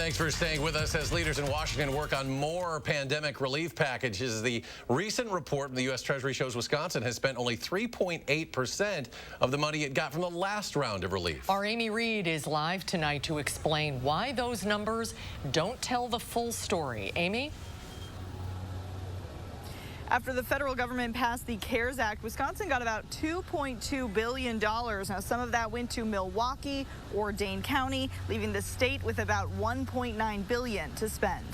Thanks for staying with us as leaders in Washington work on more pandemic relief packages. The recent report from the U.S. Treasury shows Wisconsin has spent only 3.8% of the money it got from the last round of relief. Our Amy Reed is live tonight to explain why those numbers don't tell the full story. Amy? After the federal government passed the CARES Act, Wisconsin got about $2.2 billion. Now, some of that went to Milwaukee or Dane County, leaving the state with about $1.9 billion to spend.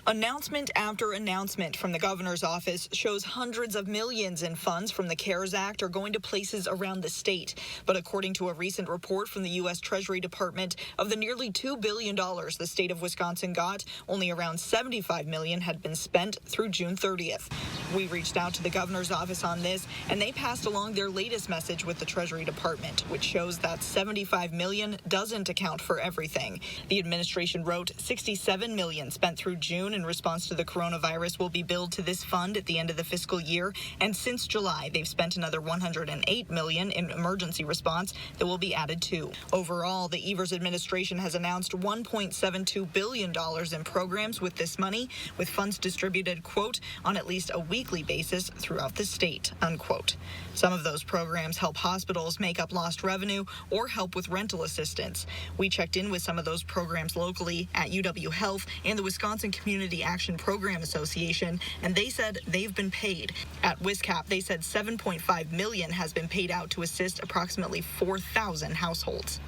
Announcement after announcement from the governor's office shows hundreds of millions in funds from the CARES Act are going to places around the state. But according to a recent report from the U.S. Treasury Department, of the nearly $2 billion the state of Wisconsin got, only around $75 million had been spent through June 30th. We reached out to the governor's office on this, and they passed along their latest message with the Treasury Department, which shows that $75 million doesn't account for everything. The administration wrote $67 million spent through June in response to the coronavirus will be billed to this fund at the end of the fiscal year, and since July they've spent another $108 million in emergency response that will be added to. Overall, the Evers administration has announced $1.72 billion in programs with this money, with funds distributed, quote, on at least a weekly basis throughout the state, unquote. Some of those programs help hospitals make up lost revenue or help with rental assistance. We checked in with some of those programs locally at UW Health and the Wisconsin Community Action Program Association, and they said they've been paid. At WisCap, they said $7.5 million has been paid out to assist approximately 4,000 households.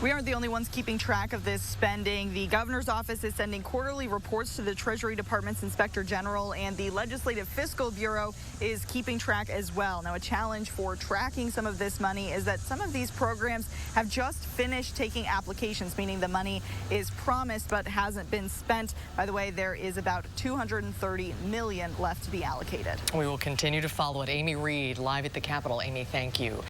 We aren't the only ones keeping track of this spending. The governor's office is sending quarterly reports to the Treasury Department's Inspector General, and the Legislative Fiscal Bureau is keeping track as well. Now, a challenge for tracking some of this money is that some of these programs have just finished taking applications, meaning the money is promised but hasn't been spent. By the way, there is about $230 million left to be allocated. We will continue to follow it. Amy Reed, live at the Capitol. Amy, thank you.